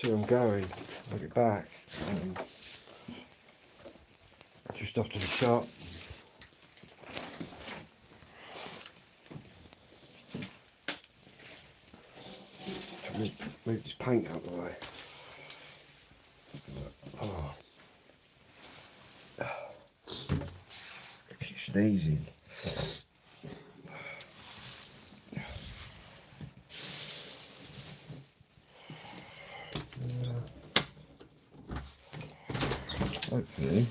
see I'm going. I'll get back. Just off to the shop. Move this paint out of the way. Oh. I keep sneezing. Hopefully.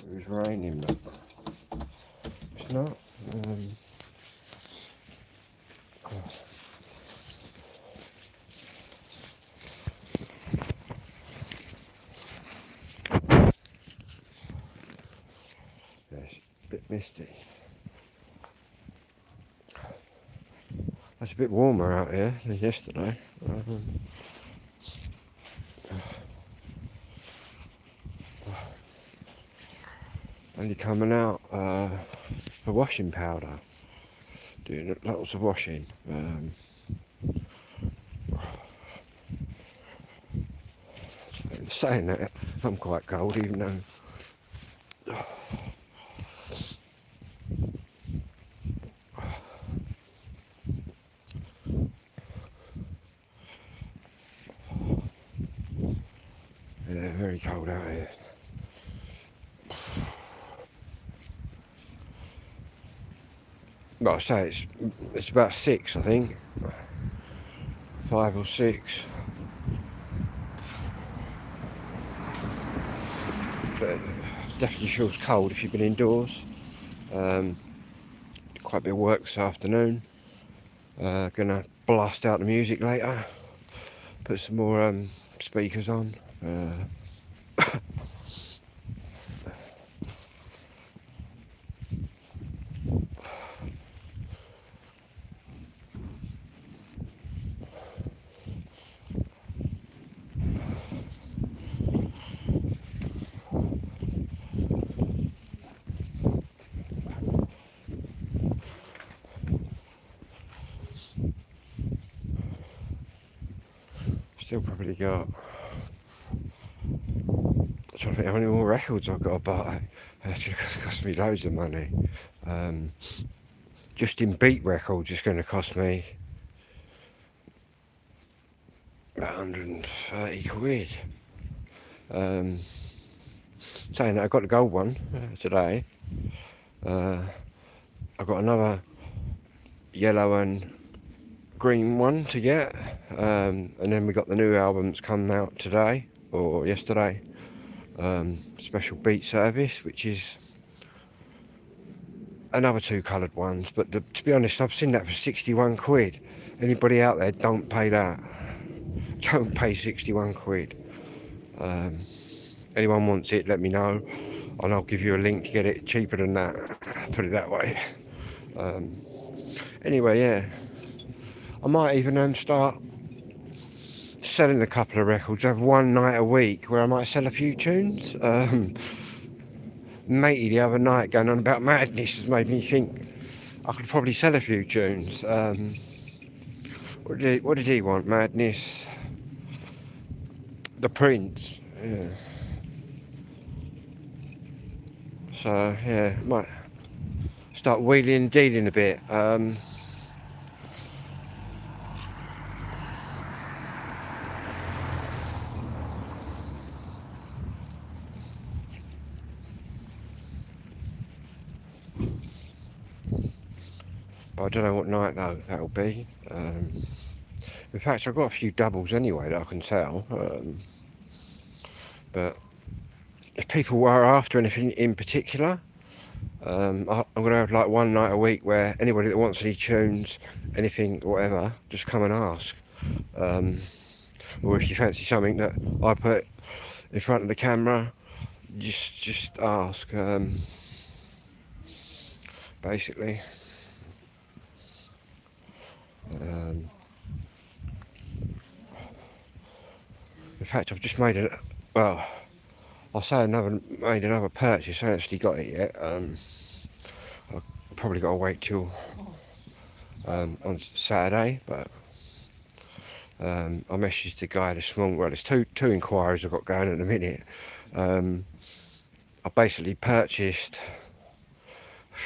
It was raining, but it's not. It's a bit misty. It's a bit warmer out here than yesterday. Only coming out for washing powder. Doing lots of washing. Saying that, I'm quite cold, even though. Yeah, very cold out here. Well, I say it's about 6, I think. 5 or 6. But it definitely feels cold if you've been indoors. Quite a bit of work this afternoon. Gonna blast out the music later. Put some more speakers on. Still probably got. I'm trying to think how many more records I've got to buy. That's going to cost me loads of money. Just in beat records, it's going to cost me about 130 quid. Saying that, I got the gold one today. I've got another yellow and green one to get, and then we got the new albums come out today or yesterday. Special beat service, which is another 2 coloured ones, but to be honest, I've seen that for 61 quid. Anybody out there, don't pay that. Don't pay 61 quid. Anyone wants it, let me know, and I'll give you a link to get it cheaper than that. Put it that way. Anyway, yeah, I might even start selling a couple of records. Have one night a week where I might sell a few tunes. Matey the other night going on about Madness has made me think I could probably sell a few tunes. What did he want? Madness, The Prince. Yeah. So yeah, might start wheeling and dealing a bit. But I don't know what night though that'll be. In fact, I've got a few doubles anyway that I can sell. But if people were after anything in particular, I'm going to have like one night a week where anybody that wants any tunes, anything, whatever, just come and ask. Or if you fancy something that I put in front of the camera, just ask. Basically. fact, I've just made I'll say made another purchase. I haven't actually got it yet. I've probably got to wait till on Saturday, but I messaged the guy this morning. Well, there's two inquiries I've got going at the minute. I basically purchased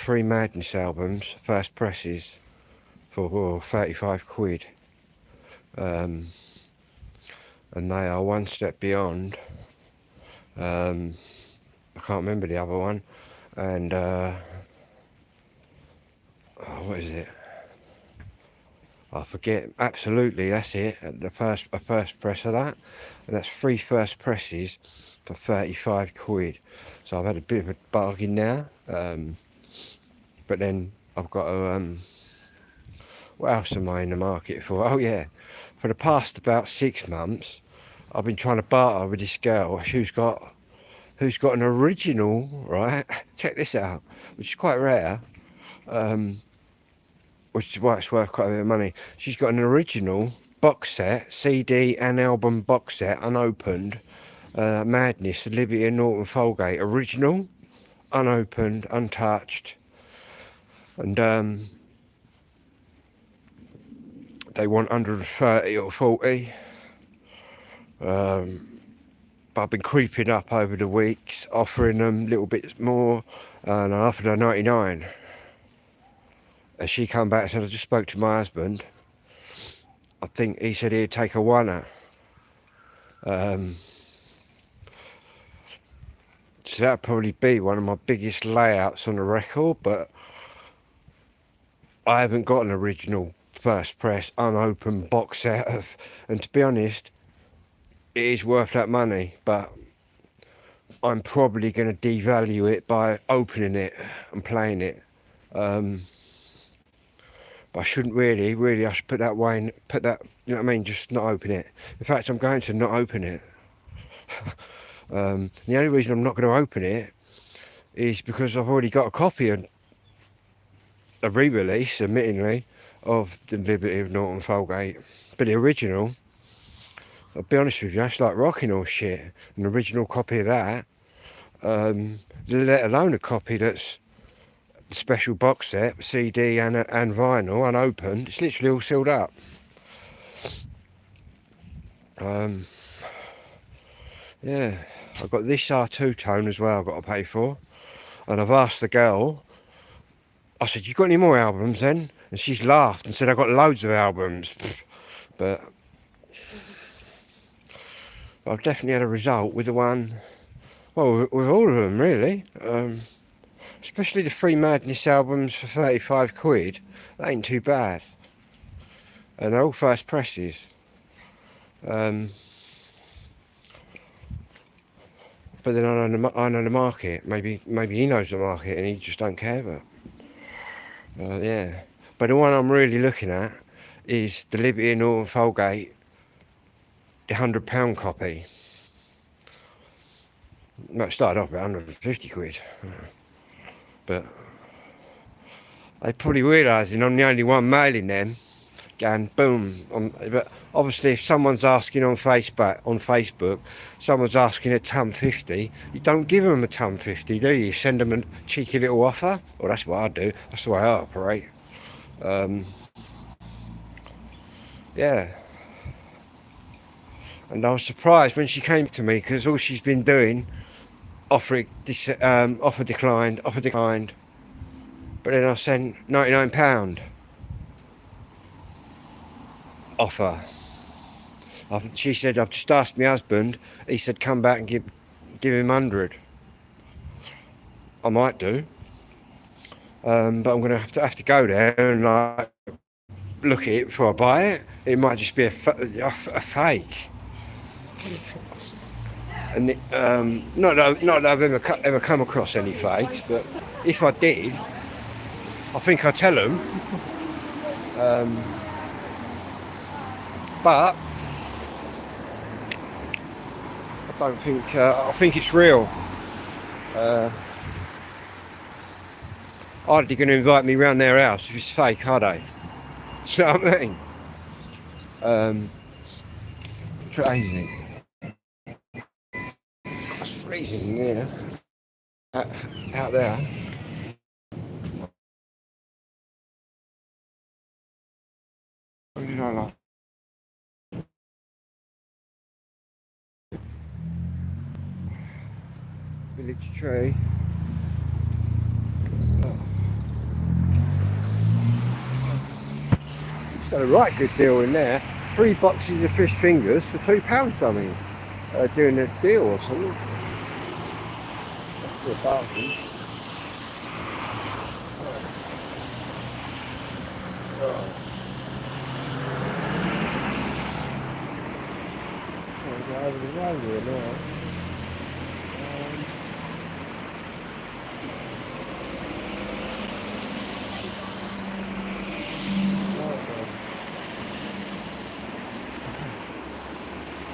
3 Madness albums, first presses, for 35 quid. And they are one step beyond. I can't remember the other one. And what is it? I forget. Absolutely, that's it. A first press of that, and that's 3 first presses for 35 quid. So I've had a bit of a bargain now. But then I've got to. What else am I in the market for? Oh yeah, for the past about 6 months, I've been trying to barter with this girl who's got an original, right? Check this out, which is quite rare. Which is why it's worth quite a bit of money. She's got an original box set, CD and album box set, unopened. Madness, Olivia Norton-Folgate, original, unopened, untouched. And they want 130 or 40. But I've been creeping up over the weeks, offering them little bits more, and I offered her 99. And she come back and said, I just spoke to my husband. I think he said he'd take a oneer. So that'd probably be one of my biggest layouts on the record, but I haven't got an original first press unopened box set of, and to be honest, it is worth that money, but I'm probably going to devalue it by opening it and playing it. But I shouldn't really, I should put that, you know what I mean, just not open it. In fact, I'm going to not open it. The only reason I'm not going to open it is because I've already got a copy of a re-release, admittingly, of the Liberty of Norton-Folgate. But the original, I'll be honest with you, that's like rocking all shit. An original copy of that, let alone a copy that's a special box set, CD and vinyl, unopened. It's literally all sealed up. Yeah, I've got this R2 tone as well I've got to pay for. And I've asked the girl, I said, you got any more albums then? And she's laughed and said, I've got loads of albums. But I've definitely had a result with the one, well, with all of them really. Especially the 3 Madness albums for 35 quid. That ain't too bad. And they're all first presses. But then I know the market. Maybe he knows the market and he just don't care. But yeah. But the one I'm really looking at is the Liberty Norton-Folgate, the £100 copy. No, it started off at 150 quid. But they probably realising I'm the only one mailing them. Going boom. But obviously, if someone's asking on Facebook, someone's asking a ton 50, you don't give them a ton 50, do you? You send them a cheeky little offer. Well, that's what I do. That's the way I operate. Yeah. And I was surprised when she came to me because all she's been doing, offer declined. But then I sent £99 offer. She said, I've just asked my husband. He said, come back and give him 100. I might do. But I'm going to have to go there and like look at it before I buy it. It might just be a fake. And not that I've ever come across any fakes, but if I did, I think I'd tell them. But I don't think. I think it's real. Are they going to invite me round their house if it's fake? Are they? You know what I mean? Crazy. freezing here out there. What did I like? Village tree. It's a right good deal in there. 3 boxes of fish fingers for £2 something. Doing a deal or something. That's a bargain. Oh. Trying to get over the road here now.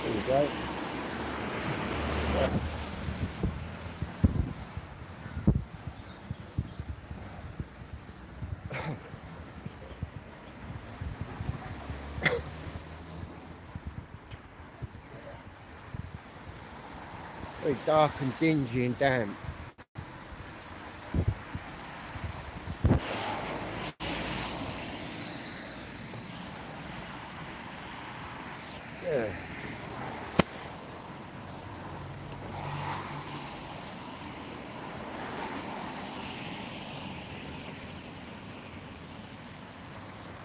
There we go. Very dark and dingy and damp. Yeah.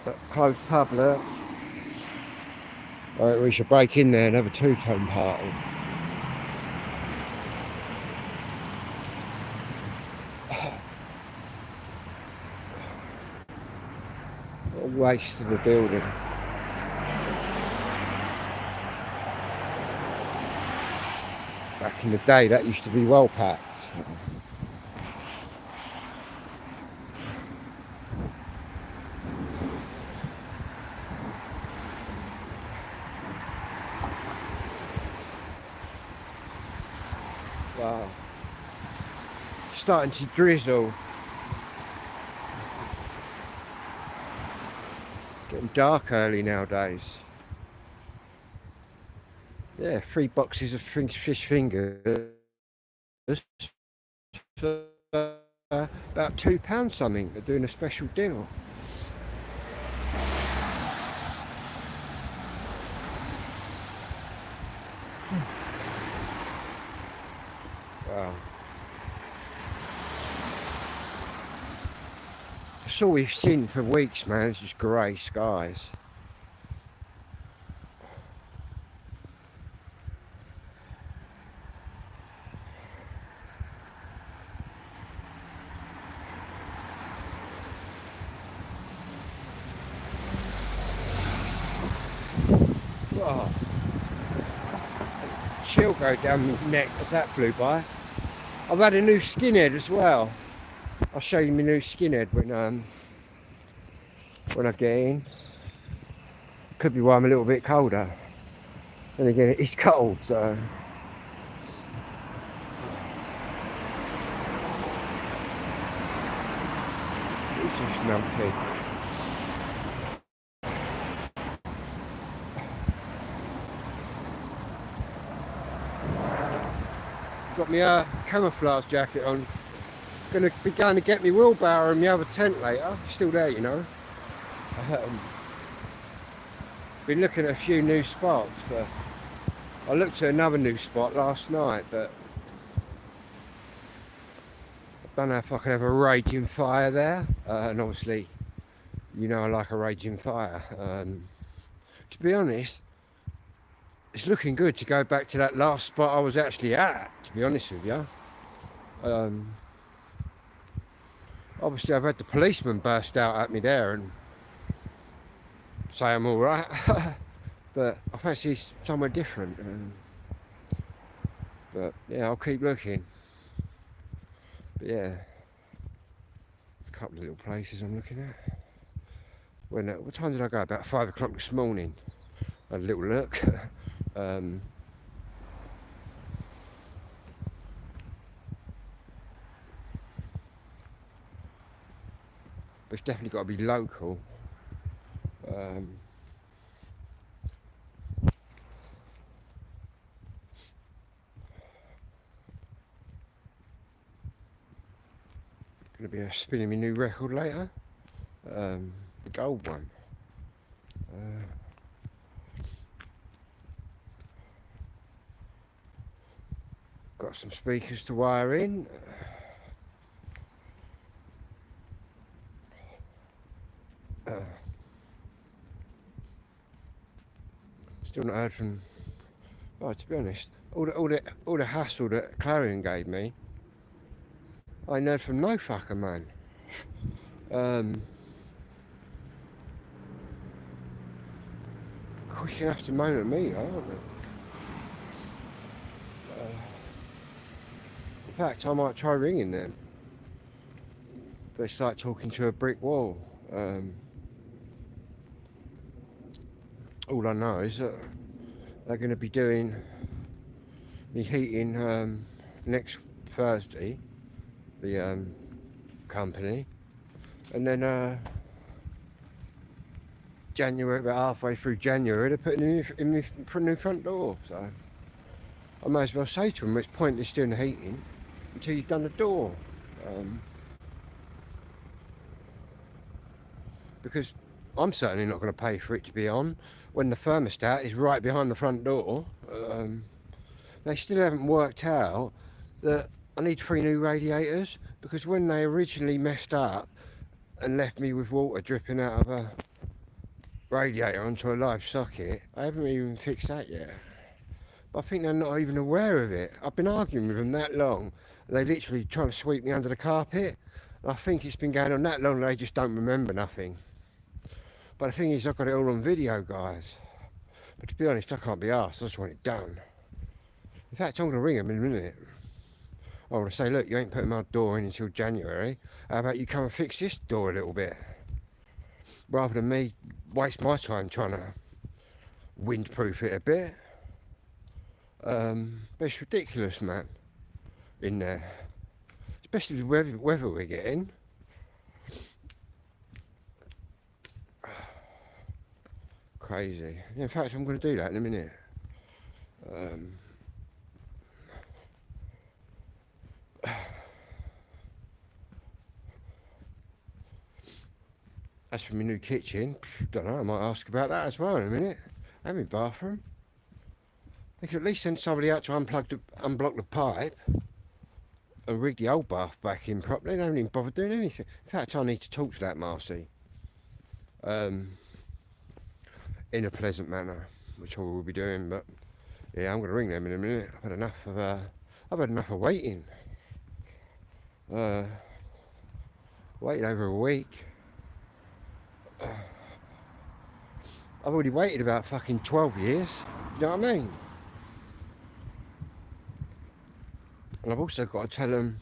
So, closed pub there. Right, we should break in there and have a two-tone party. What a waste of a building. Back in the day, that used to be well packed. Wow. Starting to drizzle. Getting dark early nowadays. Yeah, 3 boxes of fish fingers for about £2 something. They're doing a special deal. Wow. That's all we've seen for weeks, man. It's just grey skies. Oh. Chill go down my neck as that flew by. I've had a new skinhead as well. I'll show you my new skinhead when I get in. Could be why I'm a little bit colder. And again, it's cold, so. It's just numpty. Got my camouflage jacket on. Gonna be going to get me wheelbarrow and my other tent later. Still there, you know. Been looking at a few new spots, but I looked at another new spot last night, but I don't know if I can have a raging fire there. And obviously, you know I like a raging fire. To be honest, it's looking good to go back to that last spot I was actually at, to be honest with you. Obviously I've had the policeman burst out at me there and say I'm alright, but I fancy somewhere different. But yeah, I'll keep looking. But yeah, a couple of little places I'm looking at. What time did I go? About 5 o'clock this morning. Had a little look. But it's definitely got to be local. be spinning my new record later. The gold one. Got some speakers to wire in. Still not heard from. Oh, to be honest, all the hassle that Clarion gave me, I ain't heard from no fucker, man. Quick enough to moan at me, aren't they? In fact, I might try ringing them. But it's like talking to a brick wall. All I know is that they're going to be doing the heating next Thursday, the company, and then January, about halfway through January, they're putting in a new front door. So I may as well say to them, it's pointless doing the heating until you've done the door. Because I'm certainly not going to pay for it to be on when the thermostat is right behind the front door. They still haven't worked out that I need 3 new radiators, because when they originally messed up and left me with water dripping out of a radiator onto a live socket, I haven't even fixed that yet. But I think they're not even aware of it. I've been arguing with them that long, they literally trying to sweep me under the carpet. And I think it's been going on that long, they just don't remember nothing. But the thing is, I've got it all on video, guys. But to be honest, I can't be arsed, I just want it done. In fact, I'm going to ring them in a minute. I want to say, look, you ain't putting my door in until January. How about you come and fix this door a little bit? Rather than me waste my time trying to windproof it a bit. But it's ridiculous, man, in there. Especially the weather we're getting. Crazy. In fact, I'm going to do that in a minute. As for my new kitchen, don't know, I might ask about that as well in a minute. And my bathroom. They could at least send somebody out to unblock the pipe and rig the old bath back in properly. They don't even bother doing anything. In fact, I need to talk to that Marcy. In a pleasant manner, which I will be doing, but yeah, I'm going to ring them in a minute. I've had enough of waiting. Waited over a week. I've already waited about fucking 12 years. You know what I mean? And I've also got to tell them,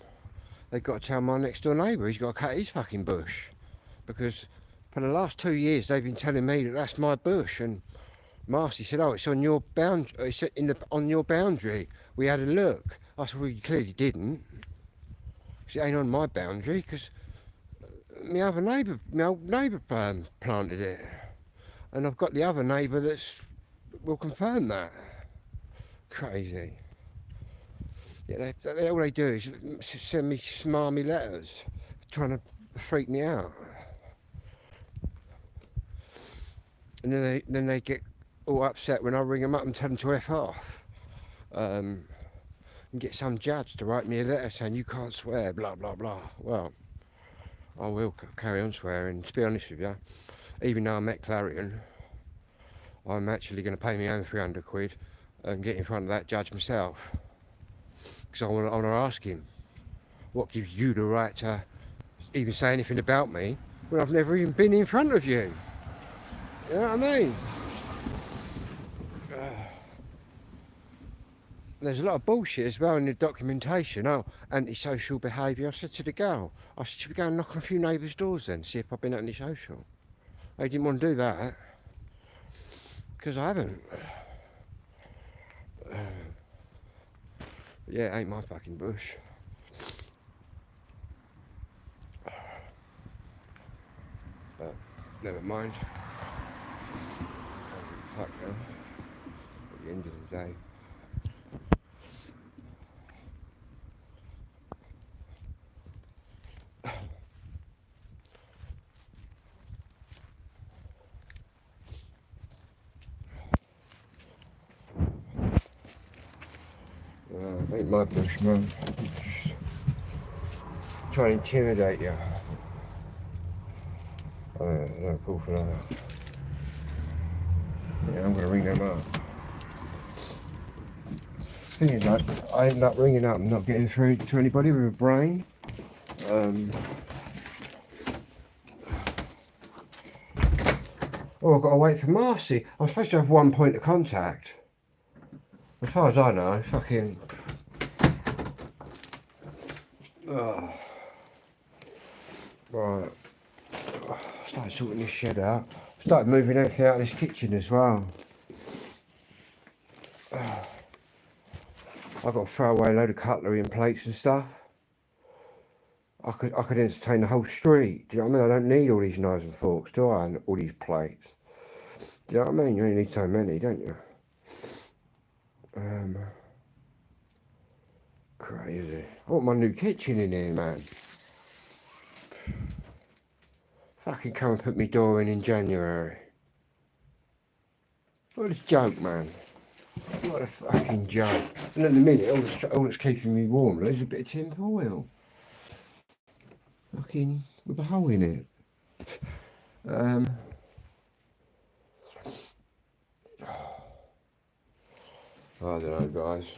they've got to tell my next door neighbour he's got to cut his fucking bush. Because for the last 2 years they've been telling me that that's my bush, and Marcy said, oh, it's on your boundary, it's on your boundary. We had a look. I said, well, you clearly didn't. Because it ain't on my boundary, because my old neighbour planted it. And I've got the other neighbour that will confirm that. Crazy. Yeah, all they do is send me smarmy letters, trying to freak me out. And then they get all upset when I ring them up and tell them to F off. And get some judge to write me a letter saying you can't swear, blah, blah, blah. Well, I will carry on swearing. To be honest with you, even though I met Clarion, I'm actually going to pay my own 300 quid and get in front of that judge myself. Because I want to ask him, what gives you the right to even say anything about me when I've never even been in front of you? You know what I mean? There's a lot of bullshit as well in the documentation. Oh, antisocial behaviour. I said to the girl, I said, should we go and knock on a few neighbours' doors then, see if I've been antisocial? They didn't want to do that. Because I haven't. Yeah, it ain't my fucking bush. But never mind. Fuck now. At the end of the day. Ain't my bush, man. Just try and intimidate you. No, cool for that. Yeah, I'm gonna ring them up. Thing is, like, I end up ringing up and not getting through to anybody with a brain. Oh, I've got to wait for Marcy. I'm supposed to have one point of contact. As far as I know, fucking. Oh. Right. I started sorting this shed out. I started moving everything out of this kitchen as well. I've got to throw away a load of cutlery and plates and stuff. I could entertain the whole street. Do you know what I mean? I don't need all these knives and forks, do I? And all these plates. Do you know what I mean? You only need so many, don't you? Crazy. I want my new kitchen in here, man. Fucking come and put me door in January. What a joke, man. What a fucking joke. And at the minute, all that's keeping me warm is a bit of tin foil. Fucking with a hole in it. I don't know, guys.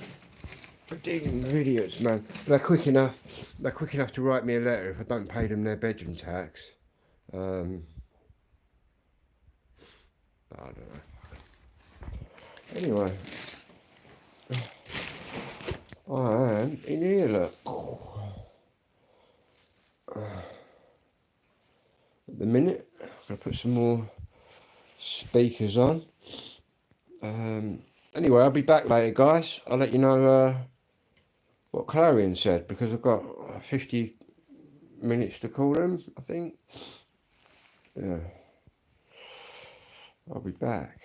I'm dealing with idiots, man. They're quick enough. They're quick enough to write me a letter if I don't pay them their bedroom tax. I don't know. Anyway, I am in here, look. At the minute, I'm going to put some more speakers on. Anyway, I'll be back later, guys. I'll let you know what Clarion said, because I've got 50 minutes to call them, I think. Yeah. I'll be back.